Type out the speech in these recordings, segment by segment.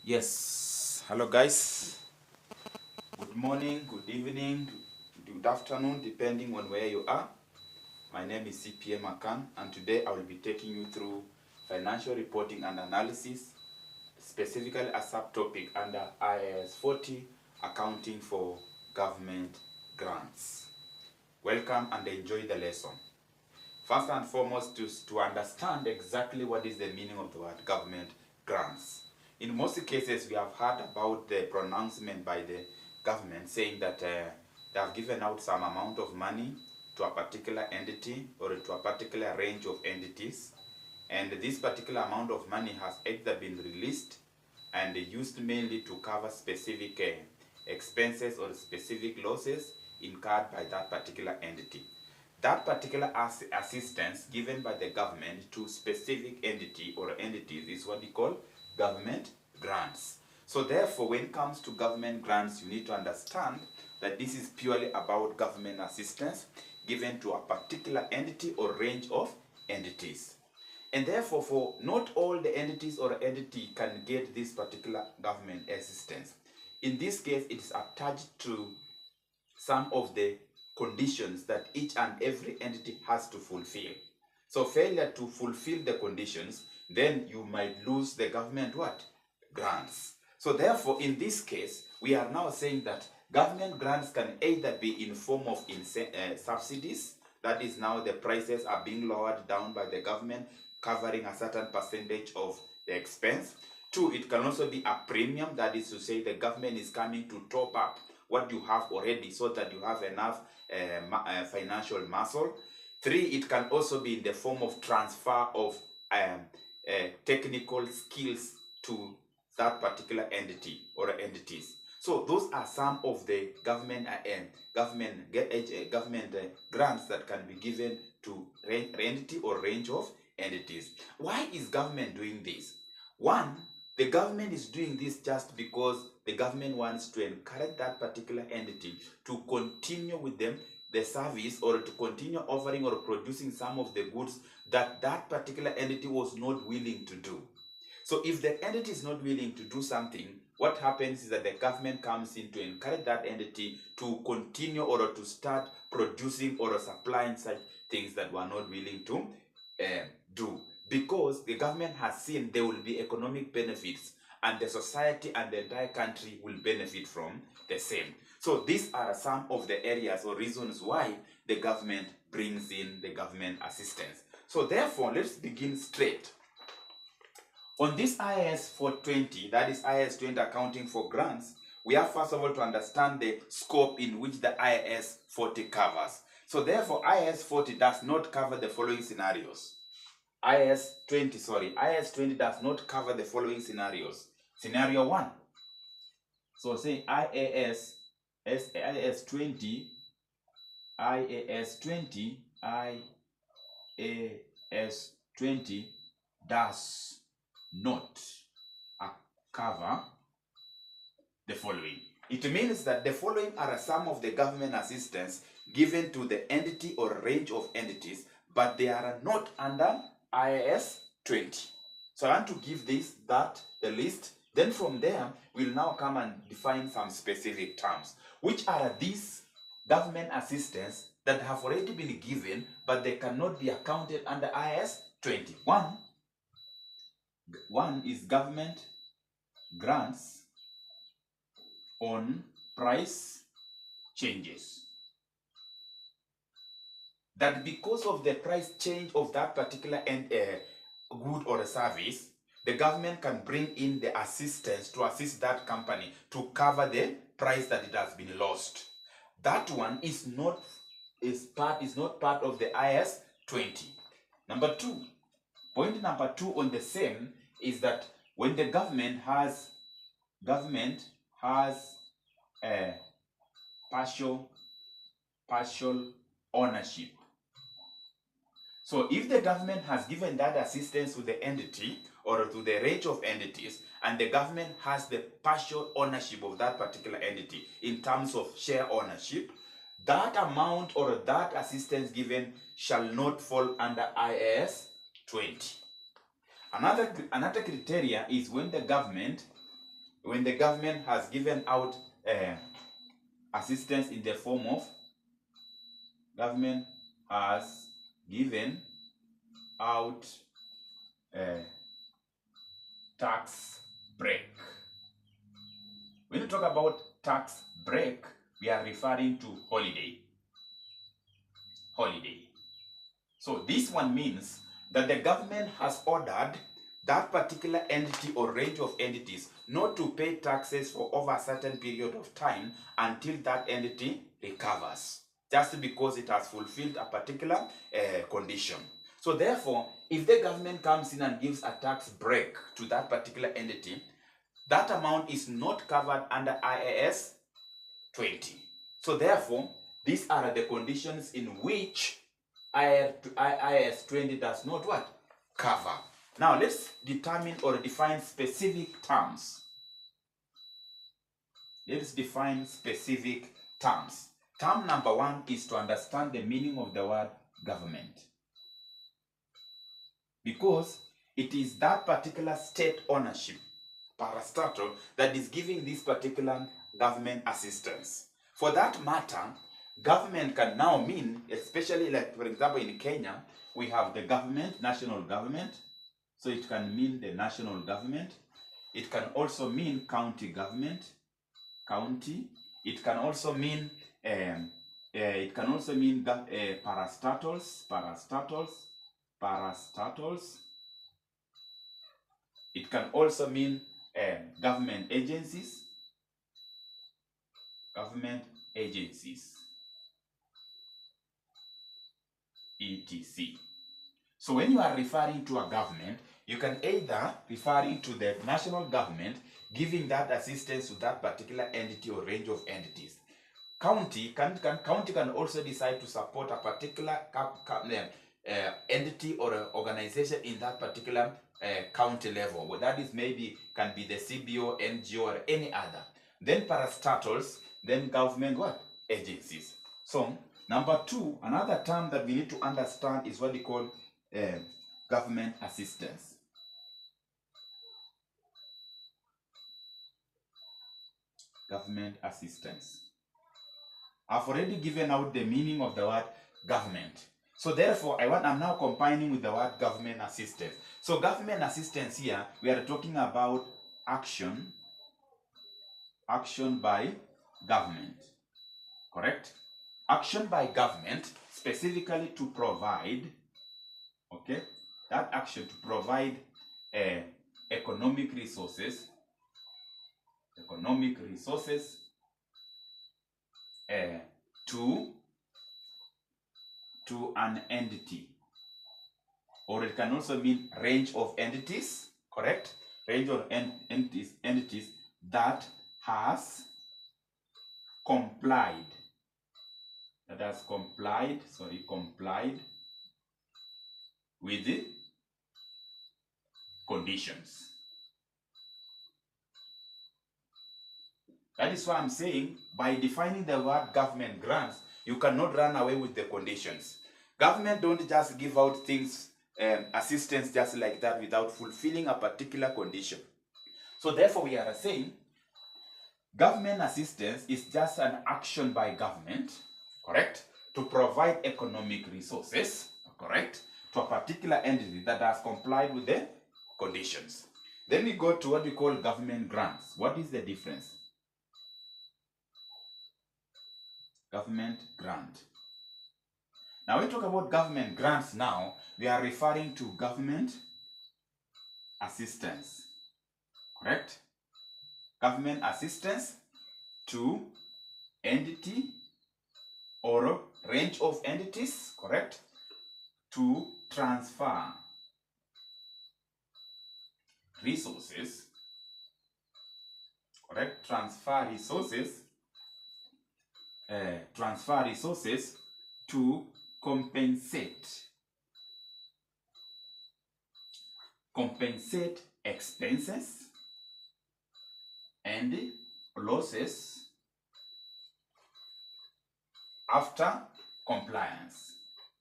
Yes, hello guys. Good morning, good evening, good afternoon, depending on where you are. My name is CPA Makan, and today I will be taking you through financial reporting and analysis, specifically a subtopic under IAS 40, accounting for government grants. Welcome and enjoy the lesson. First and foremost, to understand exactly what is the meaning of the word government grants. In most cases, we have heard about the pronouncement by the government saying that they have given out some amount of money to a particular entity or to a particular range of entities, and this particular amount of money has either been released and used mainly to cover specific expenses or specific losses incurred by that particular entity. That particular assistance given by the government to specific entity or entities is what we call government grants. So therefore, when it comes to government grants, you need to understand that this is purely about government assistance given to a particular entity or range of entities. And therefore, for not all the entities or entity can get this particular government assistance. In this case, it is attached to some of the conditions that each and every entity has to fulfill. So failure to fulfill the conditions, then you might lose the government what? Grants. So therefore, in this case, we are now saying that government grants can either be in form of subsidies, that is now the prices are being lowered down by the government, covering a certain percentage of the expense. Two, it can also be a premium, that is to say the government is coming to top up what you have already so that you have enough financial muscle. Three, it can also be in the form of transfer of technical skills to that particular entity or entities. So those are some of the government grants that can be given to entity or range of entities. Why is government doing this? One, the government is doing this just because the government wants to encourage that particular entity to continue with them the service or to continue offering or producing some of the goods that that particular entity was not willing to do. So if the entity is not willing to do something, what happens is that the government comes in to encourage that entity to continue or to start producing or supplying such things that were not willing to do. Because the government has seen there will be economic benefits and the society and the entire country will benefit from the same. So these are some of the areas or reasons why the government brings in the government assistance. So therefore, let's begin straight. On this IAS 420, that is IAS 20 accounting for grants, we have first of all to understand the scope in which the IAS 40 covers. So therefore, IAS 40 does not cover the following scenarios. IAS 20 does not cover the following scenarios. Scenario 1. So say IAS 20 does not cover the following. It means that the following are some of the government assistance given to the entity or range of entities, but they are not under IAS 20. So I want to give the list. Then from there, we'll now come and define some specific terms. Which are these government assistance that have already been given, but they cannot be accounted under IAS 20? One is government grants on price changes. That because of the price change of that particular good or a service, the government can bring in the assistance to assist that company to cover the price that it has been lost. That one is not part of the IAS 20. Point number two on the same is that when the government has a partial ownership. So if the government has given that assistance to the entity or to the range of entities, and the government has the partial ownership of that particular entity in terms of share ownership, that amount or that assistance given shall not fall under IAS 20. Another criteria is when the government when the government has given out assistance in the form of government has given out tax break. When you talk about tax break, we are referring to holiday. So this one means that the government has ordered that particular entity or range of entities not to pay taxes for over a certain period of time until that entity recovers, just because it has fulfilled a particular condition. So therefore, if the government comes in and gives a tax break to that particular entity, that amount is not covered under IAS 20. So therefore, these are the conditions in which IAS 20 does not what? Cover. Now let's determine or define specific terms. Let's define specific terms. Term number one is to understand the meaning of the word government. Because it is that particular state ownership, parastatal, that is giving this particular government assistance. For that matter, government can now mean, especially like, for example, in Kenya, we have the government, national government. So it can mean the national government. It can also mean county government, county. It can also mean parastatals. It can also mean government agencies, etc. So when you are referring to a government, you can either referring to the national government giving that assistance to that particular entity or range of entities. County can also decide to support a particular entity or organization in that particular county level. Well, that is maybe can be the CBO, NGO, or any other. Then parastatals, then government what? Agencies. So number two, another term that we need to understand is what we call government assistance. Government assistance. I've already given out the meaning of the word government. So therefore, I'm now combining with the word government assistance. So government assistance here, we are talking about action by government. Correct? Action by government, specifically to provide, okay, that action to provide economic resources to an entity, or it can also mean range of entities, correct? Range of entities that has complied with the conditions. That is why I'm saying, by defining the word government grants, you cannot run away with the conditions. Government don't just give out things, assistance just like that without fulfilling a particular condition. So therefore we are saying, government assistance is just an action by government, correct, to provide economic resources, correct, to a particular entity that has complied with the conditions. Then we go to what we call government grants. What is the difference? Government grant. Now when we talk about government grants now, we are referring to government assistance, correct? Government assistance to entity or range of entities, correct, to transfer resources, correct, transfer resources to compensate expenses and losses after compliance.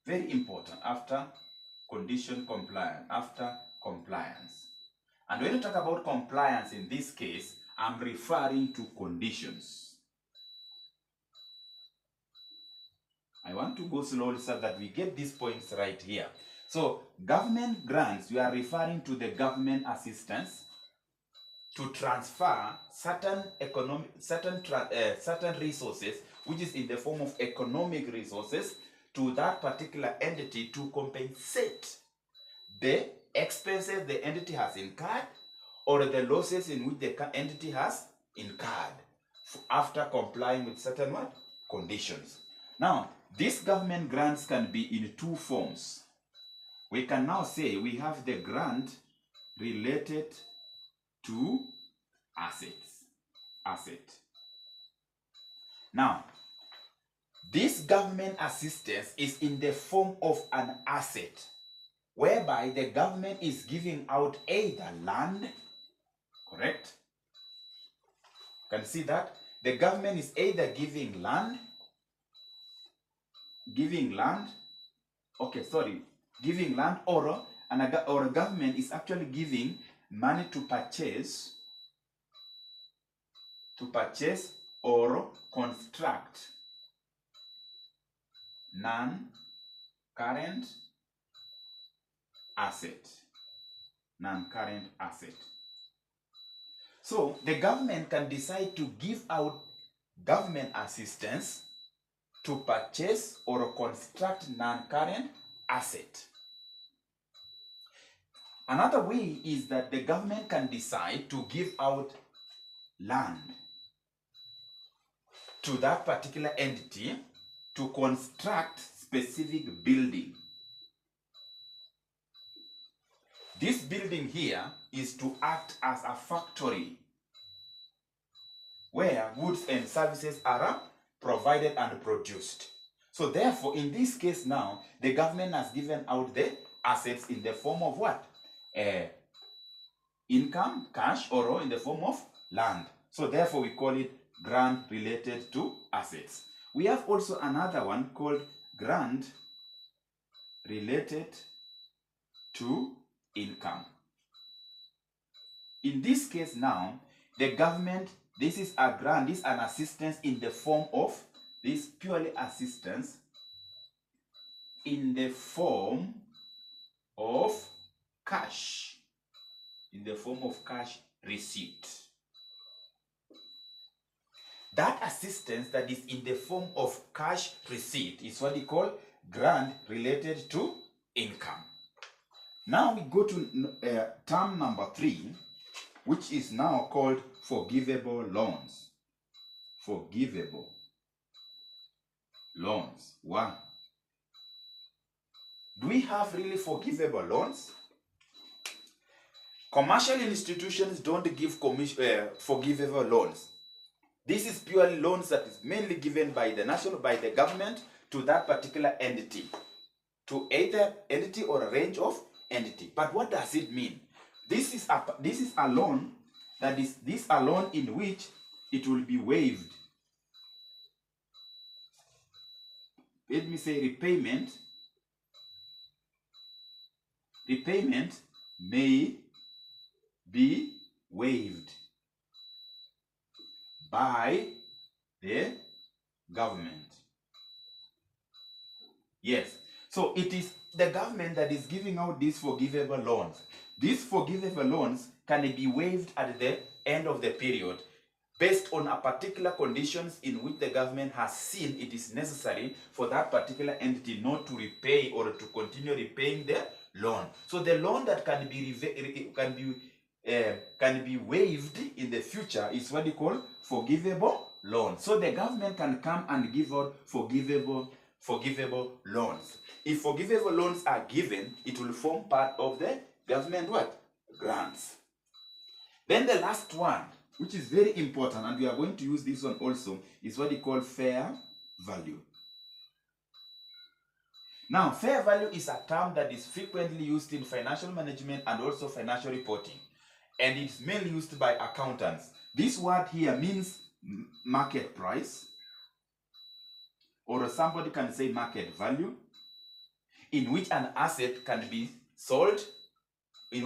Very important, after condition compliance, after compliance. And when you talk about compliance in this case, I'm referring to conditions. I want to go slowly so that we get these points right here. So government grants, we are referring to the government assistance to transfer certain certain resources, which is in the form of economic resources, to that particular entity to compensate the expenses the entity has incurred or the losses in which the entity has incurred after complying with certain conditions. Now, these government grants can be in two forms. We can now say we have the grant related to asset. Now, this government assistance is in the form of an asset, whereby the government is giving out either land, correct? You can see that the government is either giving land, or a government is actually giving money to purchase or construct non-current asset. So the government can decide to give out government assistance to purchase or construct non-current asset. Another way is that the government can decide to give out land to that particular entity to construct specific building. This building here is to act as a factory where goods and services are provided and produced. So therefore, in this case now, the government has given out the assets in the form of what? Income, cash, or in the form of land. So therefore, we call it grant related to assets. We have also another one called grant related to income. In this case now, the government, this is a grant, this is an assistance in the form of, this purely assistance in the form of cash, receipt. That assistance that is in the form of cash receipt is what we call grant related to income. Now we go to term number 3, which is now called forgivable loans. Forgivable loans. One. Do we have really forgivable loans? Commercial institutions don't give forgivable loans. This is purely loans that is mainly given by the government to that particular entity, to either entity or a range of entity. But what does it mean? This is a loan that is a loan in which it will be waived. Let me say repayment may be waived by the government. Yes, so it is the government that is giving out these forgivable loans. These forgivable loans can be waived at the end of the period based on a particular conditions in which the government has seen it is necessary for that particular entity not to repay or to continue repaying the loan. So the loan that can be waived in the future is what we call forgivable loan. So the government can come and give out forgivable loans. If forgivable loans are given, it will form part of the government what? Grants. Then the last one, which is very important, and we are going to use this one also, is what we call fair value. Now, fair value is a term that is frequently used in financial management and also financial reporting, and it's mainly used by accountants. This word here means market price, or somebody can say market value, in which an asset can be sold, and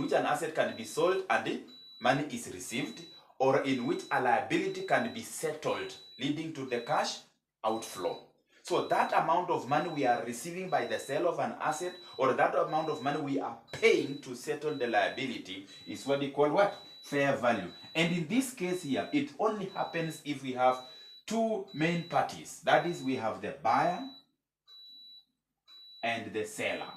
the money is received, or in which a liability can be settled, leading to the cash outflow. So that amount of money we are receiving by the sale of an asset, or that amount of money we are paying to settle the liability, is what they call what? Fair value. And in this case here, it only happens if we have two main parties. That is, we have the buyer and the seller.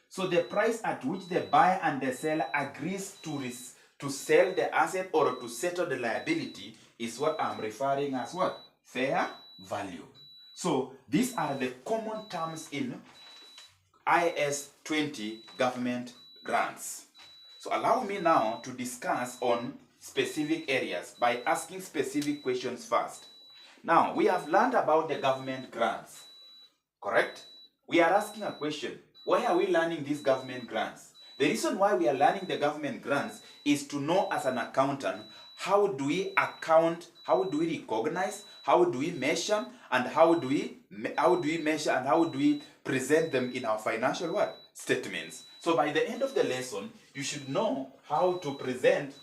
So the price at which the buyer and the seller agrees to sell the asset or to settle the liability is what I'm referring as what? Fair value. So these are the common terms in IAS 20 government grants. So allow me now to discuss on specific areas by asking specific questions first. Now, we have learned about the government grants, correct? We are asking a question. Why are we learning these government grants? The reason why we are learning the government grants is to know as an accountant, how do we account, how do we recognize, how do we measure, and how do we measure and how do we present them in our financial what? Statements. So by the end of the lesson, you should know how to present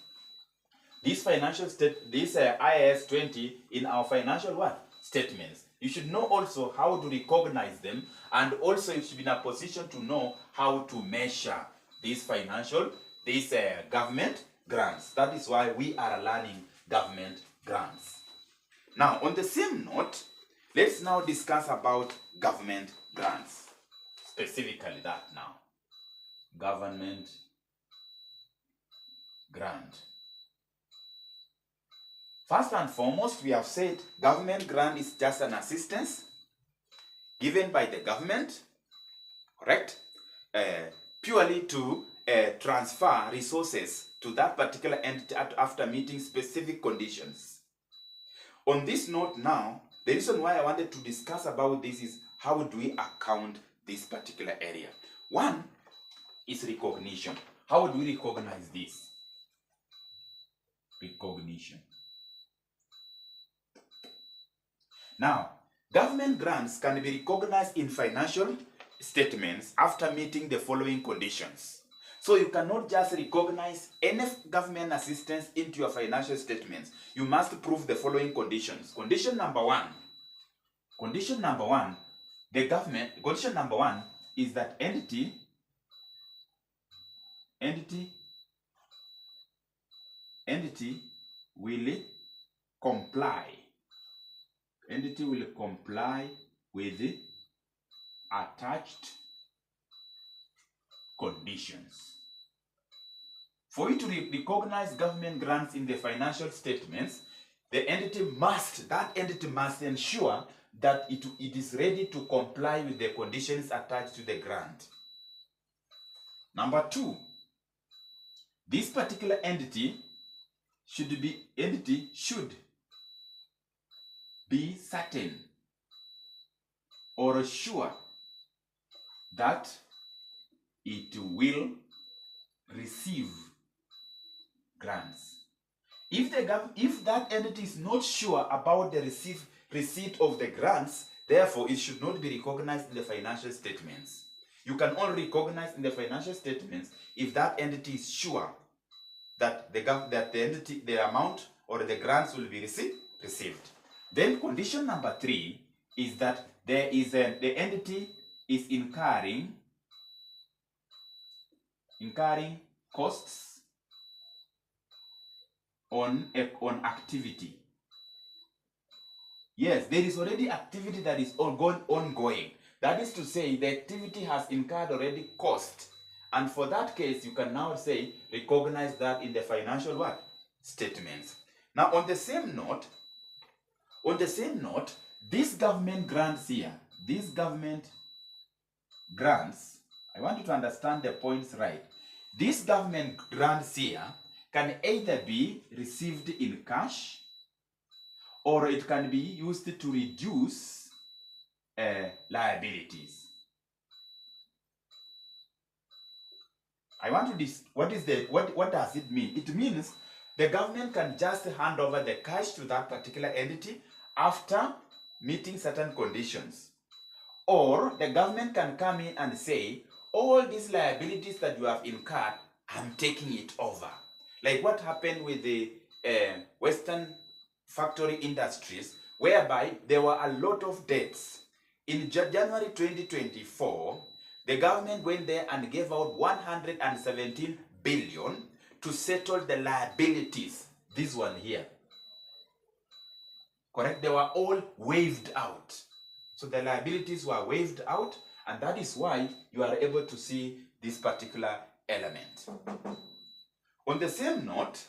these IAS 20 in our financial what? Statements. You should know also how to recognize them, and also you should be in a position to know how to measure these government grants. That is why we are learning government grants. Now, on the same note, let's now discuss about government grants. Specifically that now. Government grant. First and foremost, we have said government grant is just an assistance given by the government, correct? Purely to transfer resources to that particular entity after meeting specific conditions. On this note now, the reason why I wanted to discuss about this is how do we account this particular area. One is recognition. How do we recognize this? Recognition. Now, government grants can be recognized in financial statements after meeting the following conditions. So you cannot just recognize any government assistance into your financial statements. You must prove the following conditions. Condition number one is that entity will comply. Entity will comply with the attached conditions. For you to recognize government grants in the financial statements, that entity must ensure that it is ready to comply with the conditions attached to the grant. Number two, this particular entity should be certain or sure that it will receive grants. If that entity is not sure about the receipt of the grants, therefore it should not be recognized in the financial statements. You can only recognize in the financial statements if that entity is sure that the amount or the grants will be received. Then condition number three is that the entity is incurring costs on activity. Yes, there is already activity that is ongoing. That is to say, the activity has incurred already cost. And for that case, you can now say, recognize that in the financial what? Statements. Now, on the same note, these government grants here, I want you to understand the points right. These government grants here can either be received in cash, or it can be used to reduce liabilities. I want to what does it mean? It means the government can just hand over the cash to that particular entity after meeting certain conditions. Or the government can come in and say, all these liabilities that you have incurred, I'm taking it over. Like what happened with the Western factory industries, whereby there were a lot of debts. In January 2024, the government went there and gave out 117 billion to settle the liabilities. This one here. Correct? They were all waived out. So the liabilities were waived out, and that is why you are able to see this particular element. On the same note,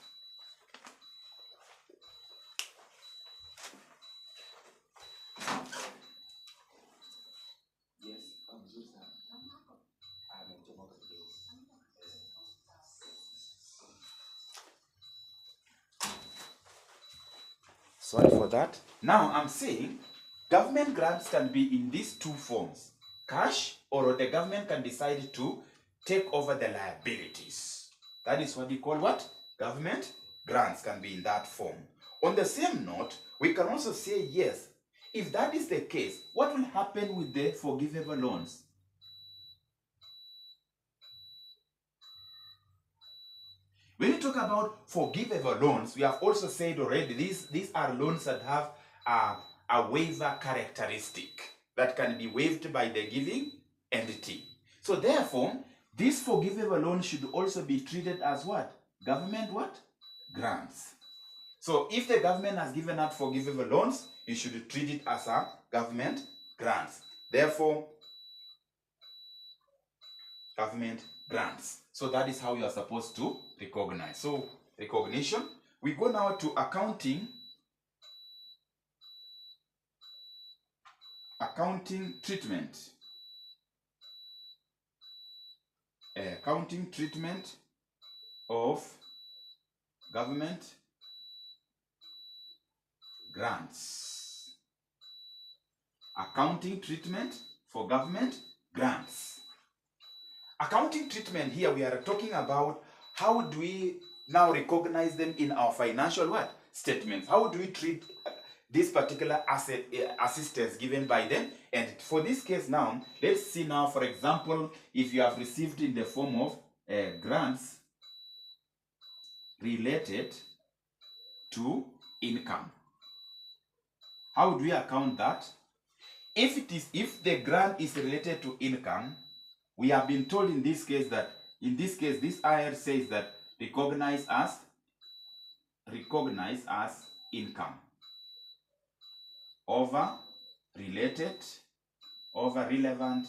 sorry for that. Now I'm saying government grants can be in these two forms: cash, or the government can decide to take over the liabilities. That is what we call what? Government grants can be in that form. On the same note, we can also say yes. If that is the case, what will happen with the forgivable loans? When you talk about forgivable loans, we have also said already these are loans that have a waiver characteristic that can be waived by the giving entity. So therefore, this forgivable loan should also be treated as what? Government what? Grants. So if the government has given out forgivable loans, you should treat it as a government grants. Therefore, government grants. So that is how you are supposed to recognize. So recognition. We go now to accounting. Accounting treatment. Accounting treatment of government grants. Accounting treatment for government grants. Accounting treatment here, we are talking about how do we now recognize them in our financial what? Statements. How do we treat this particular asset assistance given by them? And for this case now, let's see now, for example, if you have received in the form of grants related to income. How do we account that? If the grant is related to income, we have been told in this case that, this IR says that recognize as income over related, over relevant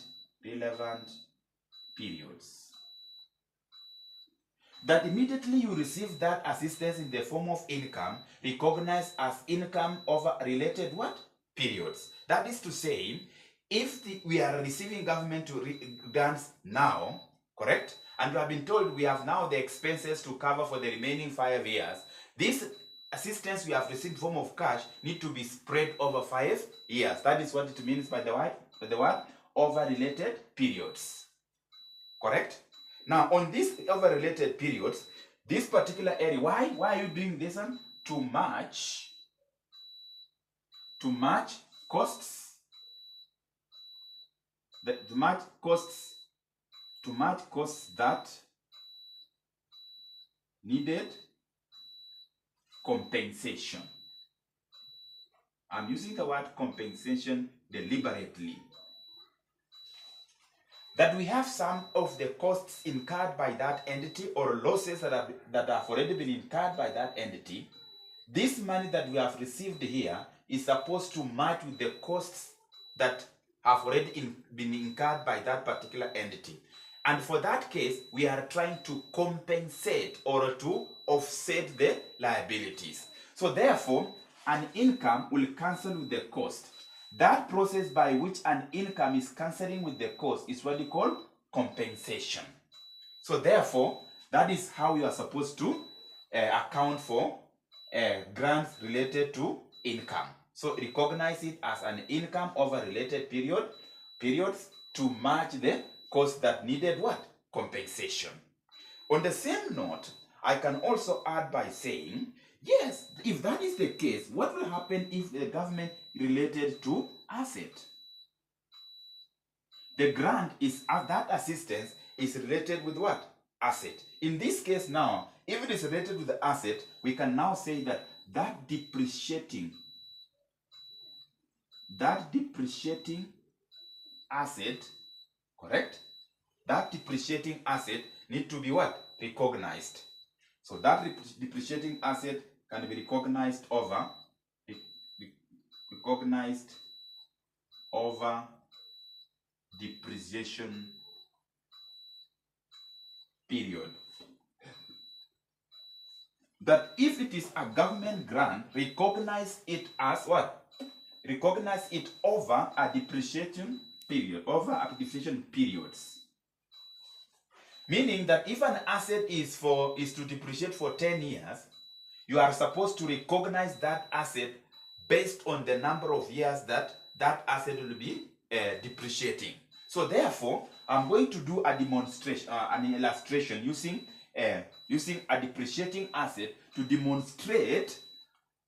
periods. That immediately you receive that assistance in the form of income, recognized as income over related what? Periods. That is to say, if we are receiving government grants now, correct? And we have been told we have now the expenses to cover for the remaining 5 years. This assistance we have received in form of cash need to be spread over 5 years. That is what it means by the word over related periods. Correct? Now, on these over related periods, this particular area, why are you doing this one? To match costs. To match costs that needed compensation. I'm using the word compensation deliberately. That we have some of the costs incurred by that entity or losses that have already been incurred by that entity. This money that we have received here is supposed to match with the costs that have already been incurred by that particular entity. And for that case, we are trying to compensate or to offset the liabilities. So therefore, an income will cancel with the cost. That process by which an income is cancelling with the cost is what you call compensation. So therefore, that is how you are supposed to account for grants related to income. So recognize it as an income over related periods to match the cost that needed what? Compensation. On the same note, I can also add by saying, yes, if that is the case, what will happen if the government related to asset? The grant is that assistance is related with what? Asset. In this case now, if it is related to the asset, we can now say that that depreciating asset, correct? That depreciating asset need to be what? Recognized. So that depreciating asset can be recognized over depreciation period. That if it is a government grant, recognize it as what? Recognize it over a depreciation period, over a depreciation periods. Meaning that if an asset is to depreciate for 10 years, you are supposed to recognize that asset based on the number of years that that asset will be depreciating. So therefore, I'm going to do a demonstration, an illustration using a depreciating asset to demonstrate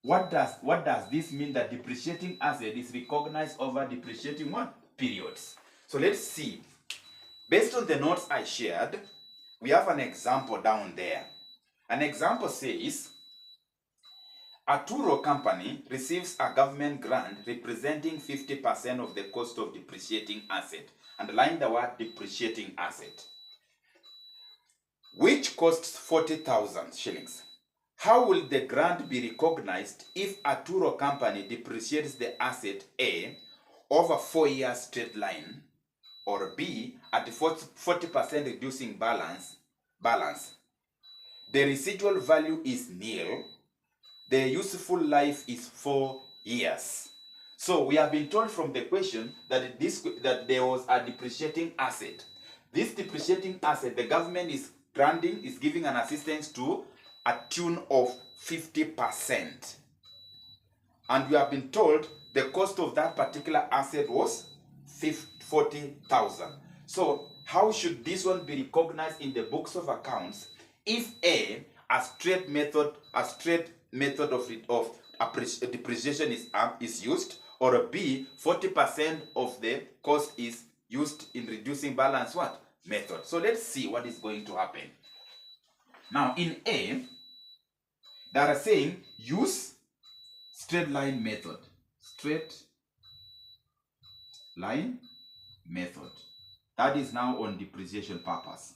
what does this mean, that depreciating asset is recognized over depreciating what? Periods. So let's see. Based on the notes I shared, we have an example down there. An example says, a Turo company receives a government grant representing 50% of the cost of depreciating asset. Underline the word depreciating asset, which costs 40,000 shillings. How will the grant be recognized if a Turo company depreciates the asset A over 4 years straight line, or B at 40% reducing balance? The residual value is nil. The useful life is 4 years. So we have been told from the question that there was a depreciating asset. This depreciating asset, the government is giving an assistance to a tune of 50%. And we have been told the cost of that particular asset was 40,000. So how should this one be recognized in the books of accounts if A, a straight method of depreciation is used, or B, 40% of the cost is used in reducing balance what? Method. So let's see what is going to happen. Now in A, they are saying use straight line method. Straight line method. That is now on depreciation purpose.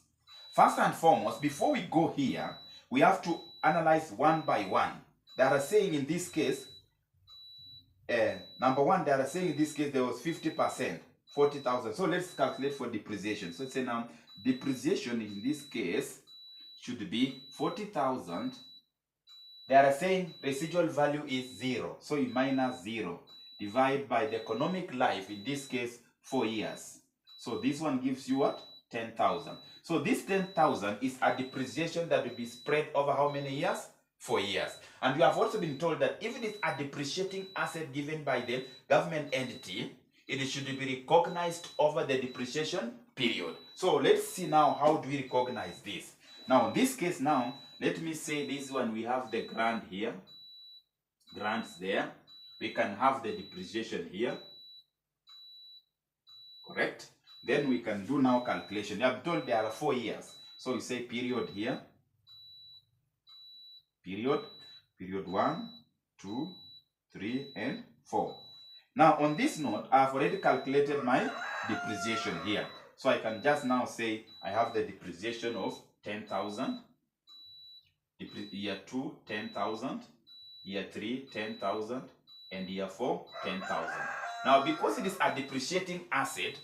First and foremost, before we go here, we have to analyze one by one. They are saying in this case, number one, they are saying in this case there was 50%, 40,000. So let's calculate for depreciation. So let's say now depreciation in this case should be 40,000. They are saying residual value is 0. So you minus 0. Divide by the economic life, in this case 4 years. So this one gives you what? 10,000. So this 10,000 is a depreciation that will be spread over how many years? 4 years. And we have also been told that if it is a depreciating asset given by the government entity, it should be recognized over the depreciation period. So let's see now, how do we recognize this? Now in this case now, let me say this one, we have the grant here, grants there. We can have the depreciation here, correct? Then we can do now calculation. You have told there are 4 years. So we say period here. Period 1, 2, 3, and 4. Now on this note, I have already calculated my depreciation here. So I can just now say I have the depreciation of 10,000. Year 2, 10,000. Year 3, 10,000. And year 4, 10,000. Now because it is a depreciating asset,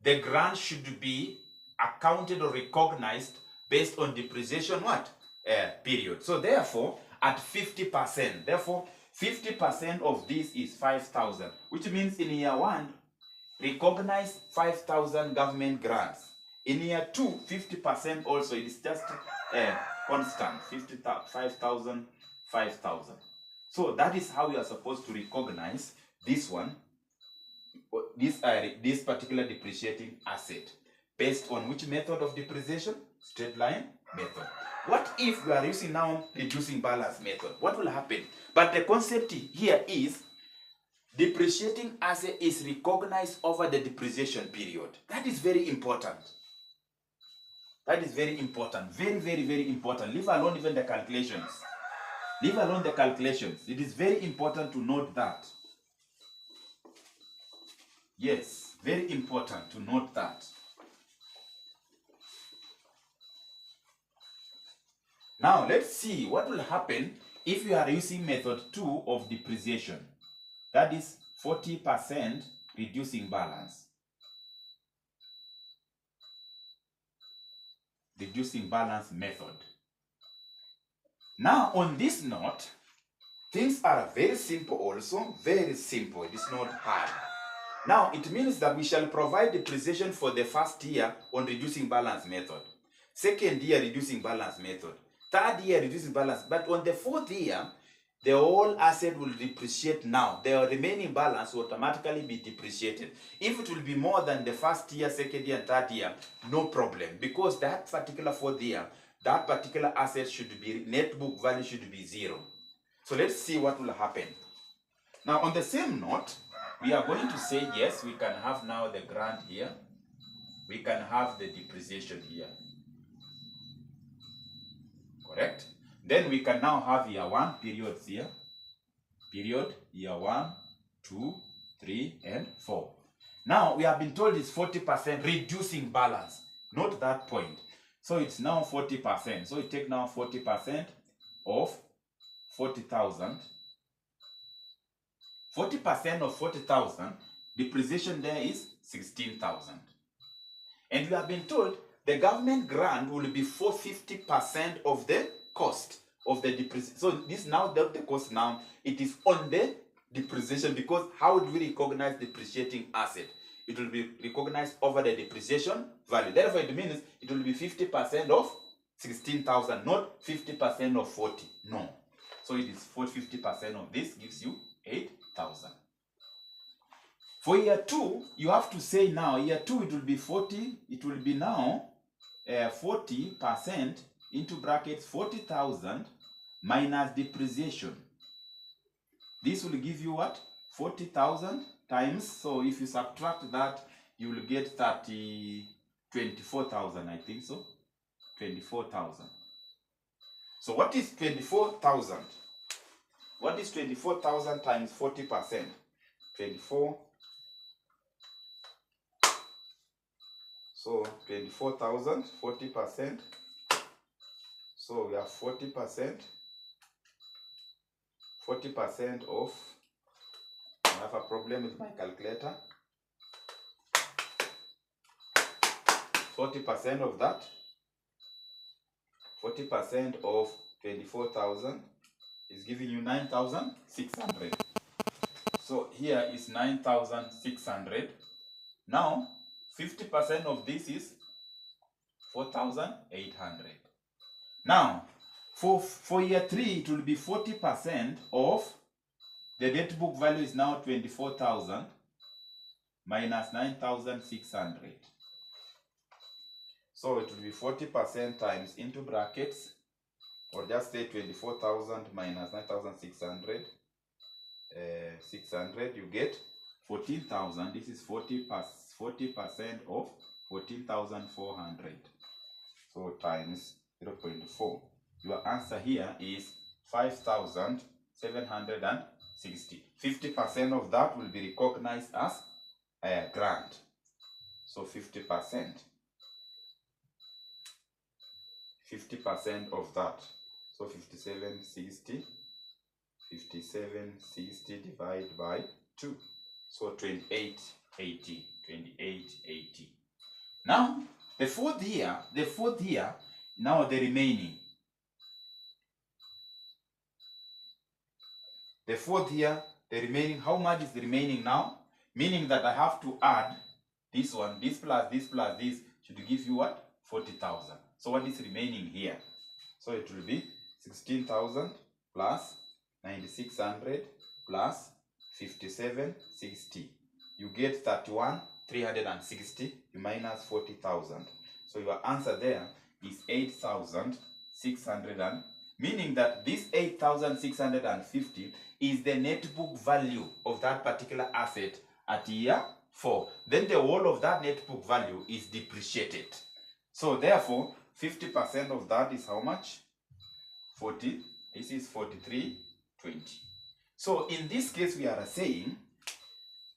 the grant should be accounted or recognized based on depreciation what? Period. So therefore, at 50%, therefore 50% of this is 5,000, which means in year 1, recognize 5,000 government grants. In year 2, 50% also, it is just constant, 5,000, 5,000. So that is how you are supposed to recognize this one, this particular depreciating asset, based on which method of depreciation? Straight line method. What if we are using now reducing balance method? What will happen? But the concept here is depreciating asset is recognized over the depreciation period. That is very important. That is very important. Very, very, very important. Leave alone even the calculations. Leave alone the calculations. It is very important to note that. Yes, very important to note that. Now, let's see what will happen if you are using method 2 of depreciation. That is 40% reducing balance. Reducing balance method. Now, on this note, things are very simple also. Very simple. It is not hard. Now, it means that we shall provide depreciation for the first year on reducing balance method. Second year, reducing balance method. Third year, reducing balance. But on the fourth year, the whole asset will depreciate now. The remaining balance will automatically be depreciated. If it will be more than the first year, second year, and third year, no problem. Because that particular fourth year, that particular asset should be, net book value should be 0. So let's see what will happen. Now, on the same note, we are going to say, yes, we can have now the grant here. We can have the depreciation here. Correct? Then we can now have year 1 periods here. Period, year 1, 2, 3, and 4. Now, we have been told it's 40% reducing balance. Note that point. So it's now 40%. So we take now 40% of 40,000. 40% of 40,000, depreciation there is 16,000. And we have been told the government grant will be for 50% of the cost of the depreciation. So this now, the cost now, it is on the depreciation, because how do we recognize depreciating asset? It will be recognized over the depreciation value. Therefore, it means it will be 50% of 16,000, not 50% of 40. No. So it is 50% of this gives you 8,000. For year 2, you have to say now, year 2 it will be 40, it will be now 40% into brackets 40,000 minus depreciation. This will give you what? 40,000 times, so if you subtract that, you will get 24,000, I think so. 24,000. So what is 24,000? What is 24,000 times 40%? 24. So 24,000, 40%. So we have 40%. 40% of, I have a problem with my calculator. 40% of that. 40% of 24,000 is giving you 9,600. So here is 9,600. Now, 50% of this is 4,800. Now, for year 3, it will be 40% of the net book value is now 24,000 minus 9,600. So it will be 40% times into brackets, or just say 24,000 minus 9,600. 600, you get 14,000. This is 40% of 14,400. So times 0.4. Your answer here is 5,760. 50% of that will be recognized as a grant. So 50%. 50% of that. So 5760. 5760 divided by 2. So 2880. 2880. Now, the fourth year, now the remaining. The fourth year, the remaining, how much is the remaining now? Meaning that I have to add this one, this plus this plus this should give you what? 40,000. So what is remaining here? So it will be 16,000 plus 9,600 plus 5760. You get 31,360. You minus 40,000. So your answer there is 8,600, meaning that this 8,650 is the net book value of that particular asset at year 4. Then the whole of that net book value is depreciated. So therefore, 50% of that is how much? 40. This is 43.20. So in this case, we are saying,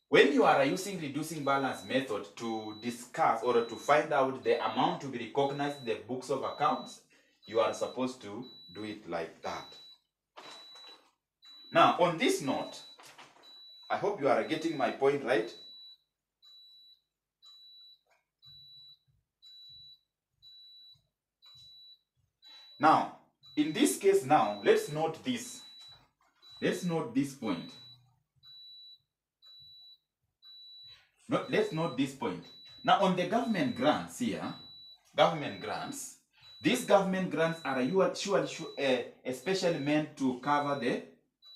when you are using reducing balance method to discuss or to find out the amount to be recognized in the books of accounts, you are supposed to do it like that. Now, on this note, I hope you are getting my point right. Now, in this case now, let's note this. Let's note this point. Let's note this point. Now, on the government grants here, government grants, these government grants are especially meant to cover the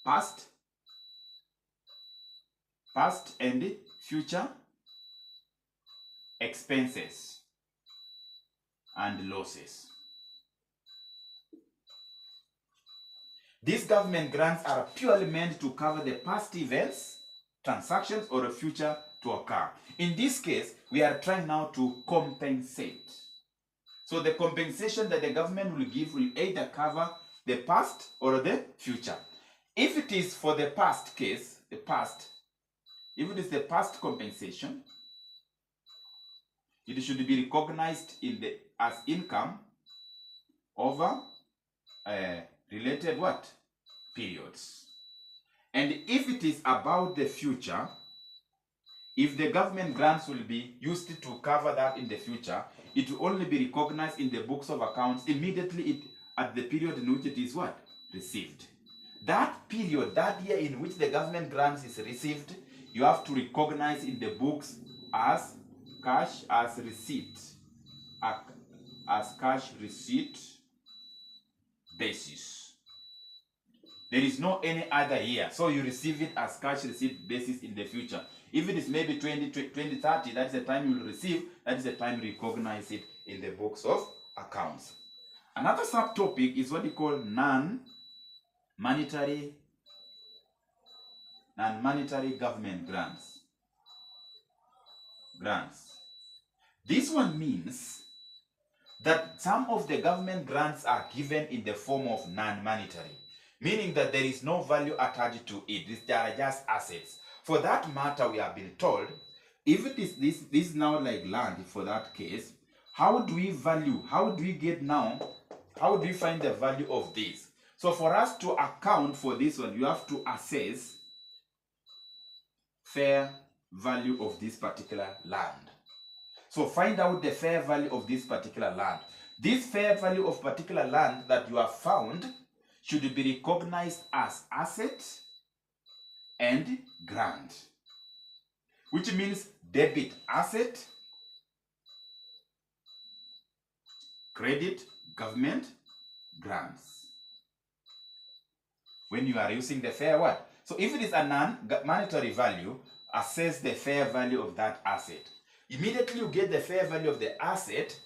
past and future expenses and losses. These government grants are purely meant to cover the past events, transactions, or the future to occur. In this case, we are trying now to compensate. So the compensation that the government will give will either cover the past or the future. If it is for the past case, if it is the past compensation, it should be recognized as income over related what? Periods. And if it is about the future, if the government grants will be used to cover that in the future, it will only be recognized in the books of accounts immediately at the period in which it is what? Received. That period, that year in which the government grants is received, you have to recognize in the books as cash as receipt, as cash receipt basis. There is no any other year, so you receive it as cash receipt basis in the future. If it is maybe 2030, that is the time you will receive, that is the time you recognize it in the books of accounts. Another subtopic is what we call non-monetary government grants. This one means that some of the government grants are given in the form of non-monetary, meaning that there is no value attached to it. They are just assets. For that matter, we have been told, if it is this now like land for that case, how do we find the value of this? So for us to account for this one, you have to assess fair value of this particular land. So find out the fair value of this particular land. This fair value of particular land that you have found should be recognized as asset and grant, which means debit asset, credit government grants. When you are using the fair word. So if it is a non-monetary value, assess the fair value of that asset. Immediately you get the fair value of the asset.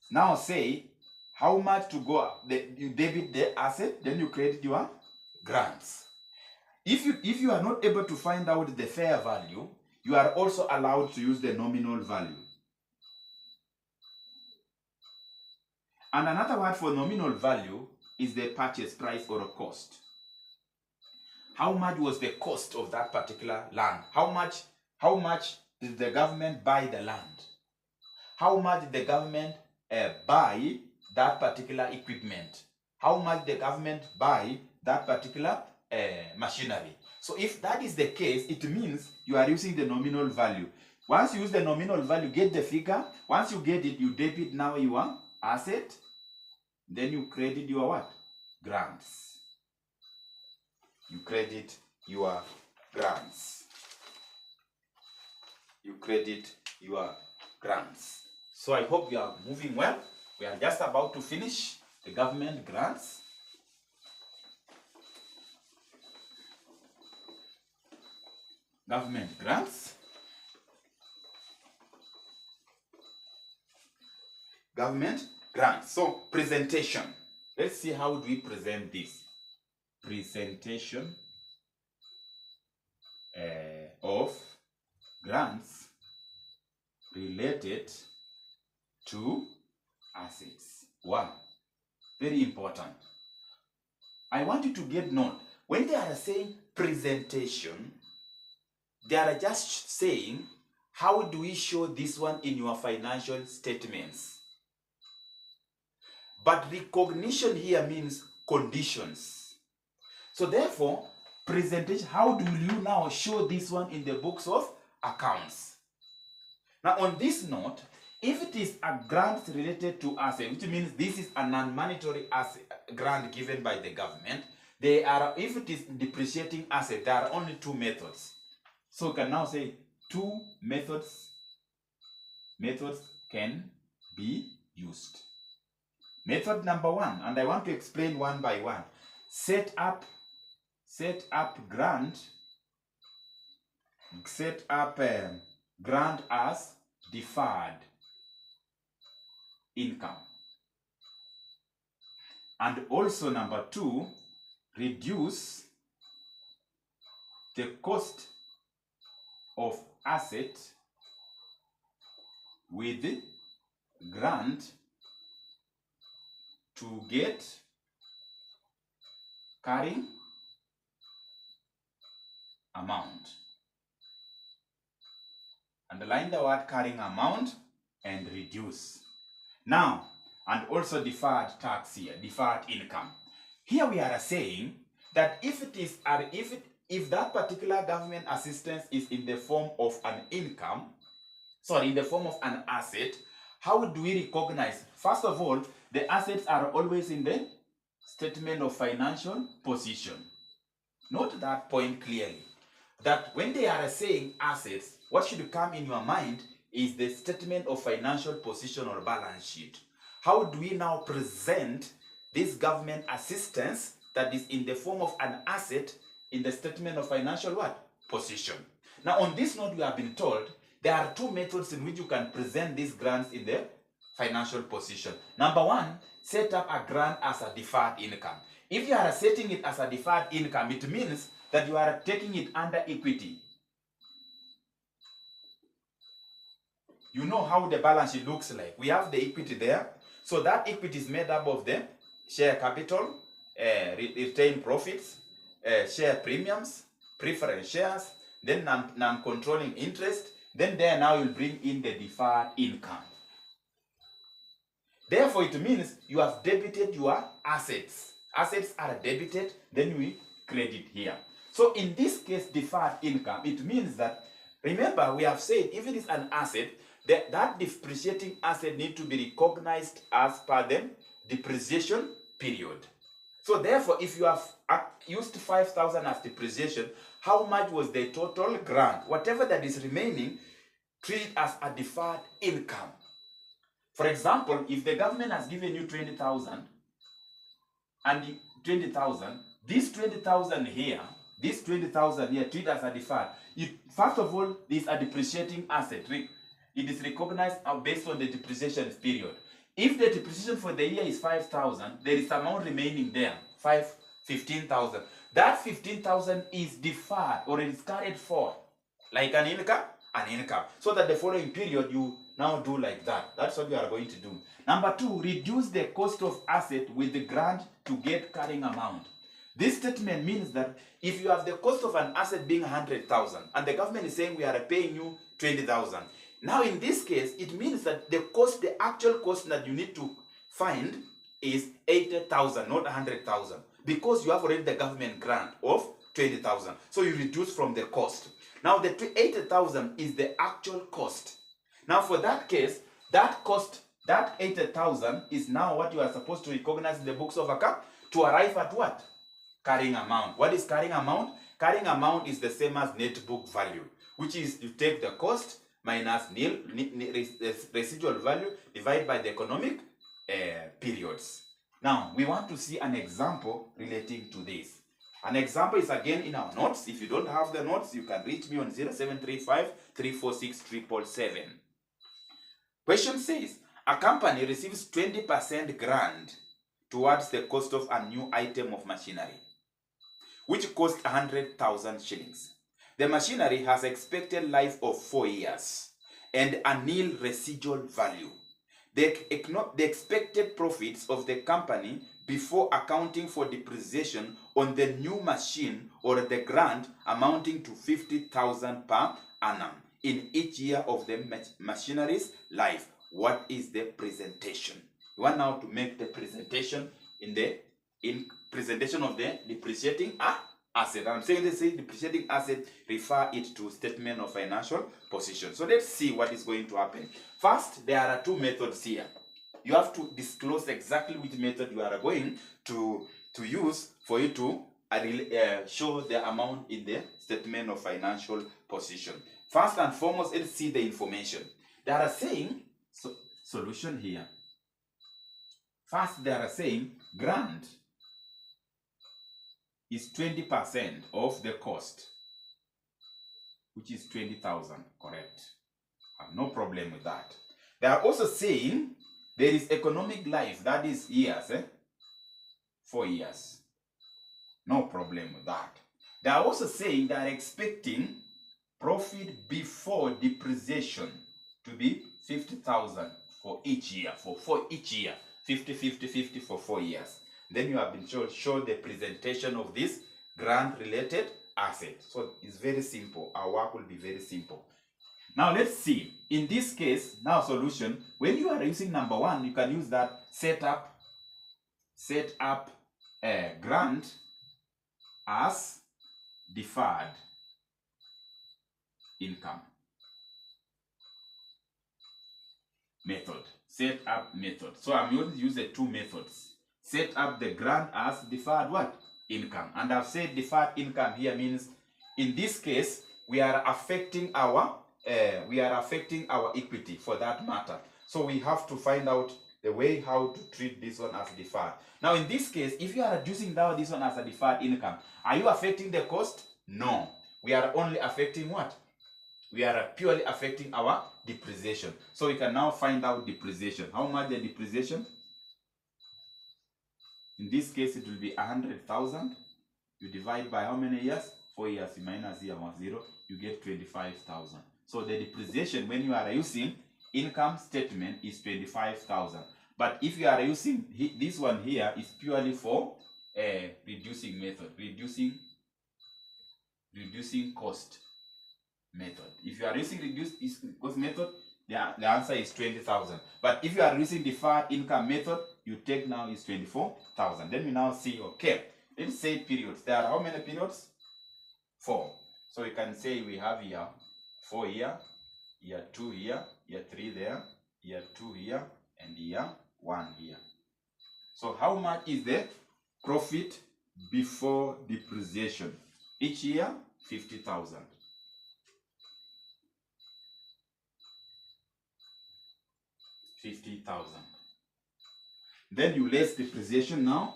Now say how much to go, you debit the asset, then you credit your grants. If you are not able to find out the fair value, you are also allowed to use the nominal value. And another word for nominal value is the purchase price or a cost. How much was the cost of that particular land? How much did the government buy the land? How much did the government buy that particular equipment? How much did the government buy that particular machinery? So if that is the case, it means you are using the nominal value. Once you use the nominal value, get the figure. Once you get it, you debit now your asset. Then you credit your what? Grants. You credit your grants. You credit your grants. So I hope you are moving well. We are just about to finish the government grants. Government grants. Government grants. So presentation. Let's see how do we present this. Presentation of grants related to assets. Wow, very important. I want you to get note. When they are saying presentation, they are just saying, how do we show this one in your financial statements? But recognition here means conditions. So therefore, presentation, how do you now show this one in the books of accounts? Now on this note, if it is a grant related to asset, which means this is a non-monetary asset grant given by the government, if it is depreciating asset, there are only two methods. So we can now say two methods can be used. Method number one, and I want to explain one by one. Set up grant as deferred income. And also number two, reduce the cost of asset with grant to get carrying amount. Underline the word carrying amount and reduce. Now, and also deferred tax here, deferred income. Here we are saying that if that particular government assistance is in the form of an income, in the form of an asset, how do we recognize? First of all, the assets are always in the statement of financial position. Note that point clearly, that when they are saying assets, what should come in your mind is the statement of financial position or balance sheet. How do we now present this government assistance that is in the form of an asset in the statement of financial what? Position. Now on this note, we have been told there are two methods in which you can present these grants in the financial position. Number one, set up a grant as a deferred income. If you are setting it as a deferred income, it means that you are taking it under equity. You know how the balance sheet looks like. We have the equity there. So that equity is made up of the share capital, retained profits, share premiums, preference shares, then non-controlling interest. Then there now you'll bring in the deferred income. Therefore, it means you have debited your assets. Assets are debited, then we credit here. So in this case, deferred income, it means that, remember, we have said if it is an asset, that depreciating asset need to be recognized as per the depreciation period. So therefore, if you have used 5,000 as depreciation, how much was the total grant? Whatever that is remaining, treat it as a deferred income. For example, if the government has given you 20,000 and 20,000, this 20,000 here, treat as a deferred. First of all, this is a depreciating asset. It is recognized based on the depreciation period. If the depreciation for the year is 5,000, there is amount remaining there, 15,000. That 15,000 is deferred or it is carried forward like an income. So that the following period you now do like that. That's what we are going to do. Number two, reduce the cost of asset with the grant to get carrying amount. This statement means that if you have the cost of an asset being 100,000 and the government is saying we are paying you 20,000. Now in this case, it means that the actual cost that you need to find is 80,000, not 100,000, because you have already the government grant of 20,000. So you reduce from the cost. Now the 80,000 is the actual cost. Now for that case, that cost, that 80,000 is now what you are supposed to recognize in the books of account to arrive at what? Carrying amount. What is carrying amount? Carrying amount is the same as net book value, which is you take the cost minus residual value divided by the economic periods. Now, we want to see an example relating to this. An example is again in our notes. If you don't have the notes, you can reach me on 0735 346 777. Question says, a company receives 20% grant towards the cost of a new item of machinery, which costs 100,000 shillings. The machinery has expected life of 4 years and a nil residual value. the expected profits of the company before accounting for depreciation on the new machine or the grant amounting to 50,000 per annum in each year of the machinery's life. What is the presentation? You want now to make the presentation in presentation of the depreciating asset. I'm saying this is depreciating asset, refer it to statement of financial position. So let's see what is going to happen. First, there are two methods here. You have to disclose exactly which method you are going to use for you to show the amount in the statement of financial position. First and foremost, let's see the information. They are saying, solution here. First, they are saying grant is 20% of the cost, which is 20,000, correct? I have no problem with that. They are also saying there is economic life, that is years, 4 years. No problem with that. They are also saying they are expecting profit before depreciation to be 50,000 for each year, for each year, 50, 50, 50 for 4 years. Then you have been shown the presentation of this grant-related asset. So it's very simple. Our work will be very simple. Now let's see. In this case, now solution, when you are using number 1, you can use that set up a grant as deferred income method. Set up method. So I'm going to use the two methods. Set up the grant as deferred what? Income. And I've said deferred income here means in this case we are affecting our equity for that matter. So we have to find out the way how to treat this one as deferred. Now in this case, if you are reducing down this one as a deferred income, are you affecting the cost? No. We are only affecting what? We are purely affecting our depreciation. So we can now find out depreciation. How much the depreciation? In this case, it will be 100,000. You divide by how many years? 4 years. You minus here 0. You get 25,000. So the depreciation when you are using income statement is 25,000. But if you are using this one here, is purely for a reducing method, reducing cost method. If you are using reduced cost method, the answer is 20,000. But if you are using deferred income method, you take now is 24,000. Then we now see, okay, let's say periods. There are how many periods? 4. So we can say we have here 4 here, year 2 here, year 3 there, year 2 here, and year 1 here. So how much is the profit before depreciation? Each year, 50,000. 50,000. Then you less depreciation now.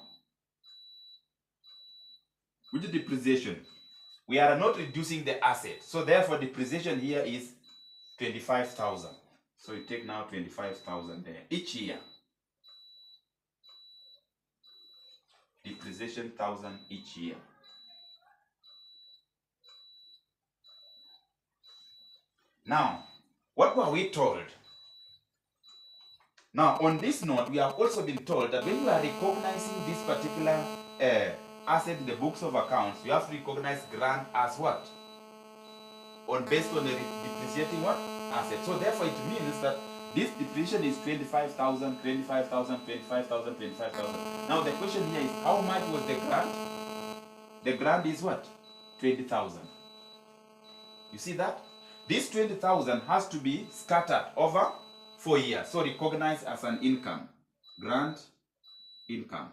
With the depreciation, we are not reducing the asset. So therefore depreciation here is 25,000. So you take now 25,000 there. Each year. Depreciation 1,000 each year. Now, what were we told? Now, on this note, we have also been told that when you are recognizing this particular asset in the books of accounts, you have to recognize grant as what? Based on the depreciating what? Asset. So therefore, it means that this depreciation is 25,000, 25,000, 25,000, 25,000. Now the question here is, how much was the grant? The grant is what? 20,000. You see that? This 20,000 has to be scattered over 4 years. So recognized as an income. Grant income.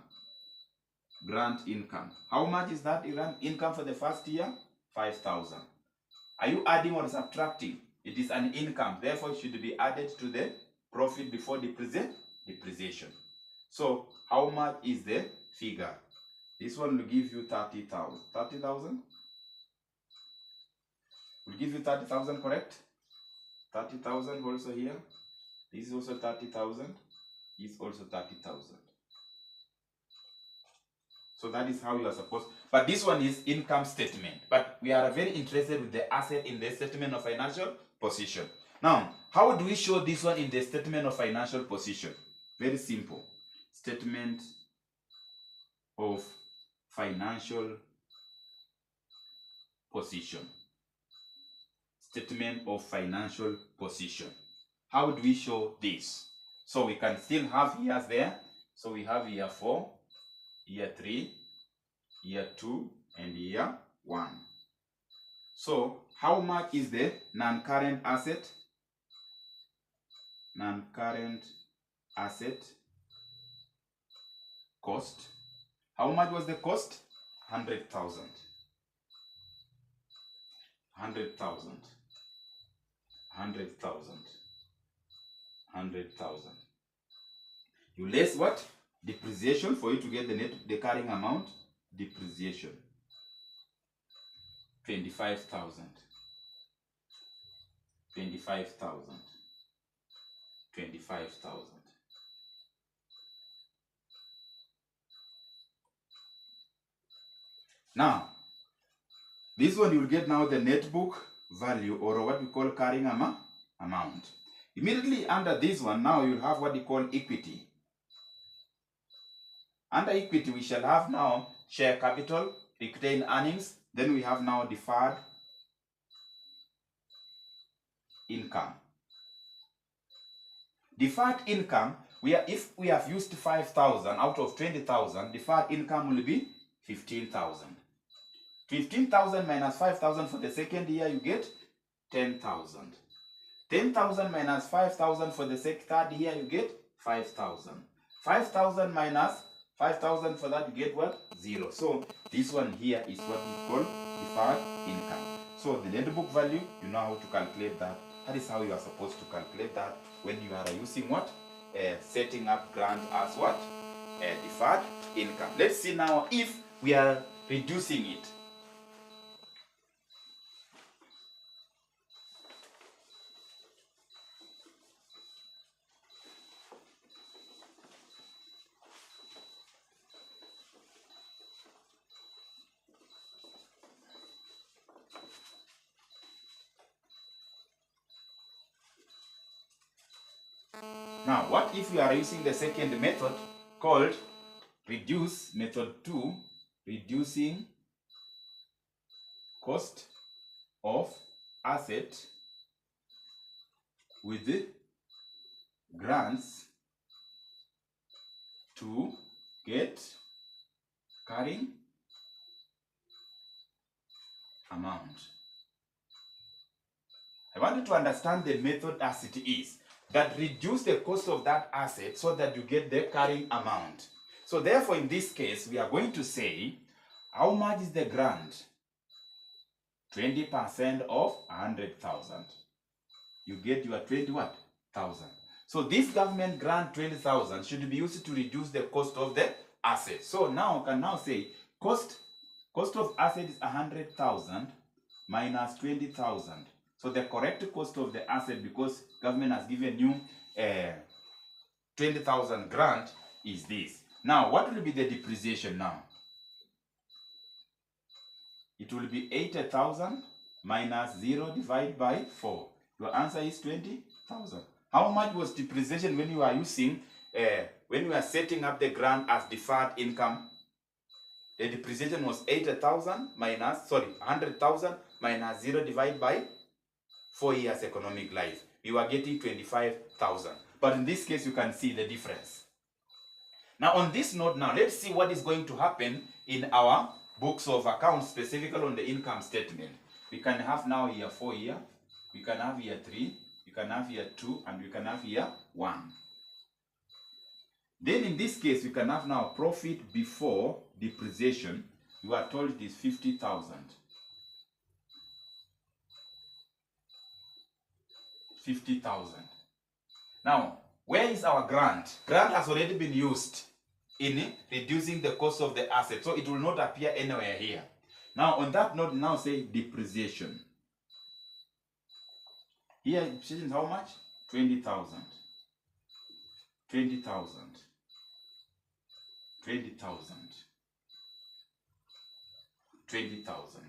Grant income. How much is that grant income for the first year? 5,000. Are you adding or subtracting? It is an income. Therefore, it should be added to the profit before depreciation. So, how much is the figure? This one will give you 30,000. 30,000? Will give you 30,000, correct? 30,000 also here. This is also 30,000. This is also 30,000. So that is how you are supposed. But this one is income statement. But we are very interested with the asset in the statement of financial position. Now, how do we show this one in the statement of financial position? Very simple. Statement of financial position. Statement of financial position. How do we show this? So we can still have years there. So we have year 4, year 3, year 2, and year 1. So how much is the non-current asset? Non-current asset cost. How much was the cost? 100,000. 100,000. 100,000. 100,000. You less what? Depreciation for you to get the carrying amount. Depreciation. 25,000. 25,000. 25,000. Now, this one you will get now the net book value, or what we call carrying amount. Immediately under this one, now you'll have what you call equity. Under equity, we shall have now share capital, retained earnings. Then we have now deferred income. Deferred income, if we have used 5,000 out of 20,000, deferred income will be 15,000. 15,000 minus 5,000 for the second year, you get 10,000. 10,000 minus 5,000 for the third year, you get 5,000. 5,000 minus 5,000 for that, you get what? 0. So this one here is what we call deferred income. So the net book value, you know how to calculate that. That is how you are supposed to calculate that when you are using what? Setting up grant as what? Deferred income. Let's see now if we are reducing it. Now, what if we are using the second method called reduce, method 2, reducing cost of asset with the grants to get carrying amount. I want you to understand the method as it is. That reduce the cost of that asset so that you get the carrying amount. So therefore, in this case, we are going to say, how much is the grant? 20% of 100,000. You get your 20 what? 1,000. So this government grant 20,000 should be used to reduce the cost of the asset. So now I can now say cost of asset is 100,000 minus 20,000. So the correct cost of the asset, because government has given you 20,000 grant, is this. Now, what will be the depreciation now? It will be 80,000 minus 0 divided by 4. Your answer is 20,000. How much was depreciation when you are using, when you are setting up the grant as deferred income? The depreciation was 80,000 minus, 100,000 minus 0 divided by 4 years economic life. You are getting 25,000. But in this case, you can see the difference. Now, on this note, now let's see what is going to happen in our books of accounts, specifically on the income statement. We can have now year 4 here, we can have year 3, we can have year 2, and we can have year 1. Then in this case, we can have now profit before depreciation. You are told it is 50,000. 50,000. Now, where is our grant? Grant has already been used in reducing the cost of the asset, so it will not appear anywhere here. Now, on that note, now say depreciation. Here, depreciation is how much? 20,000. 20,000. 20,000. 20,000.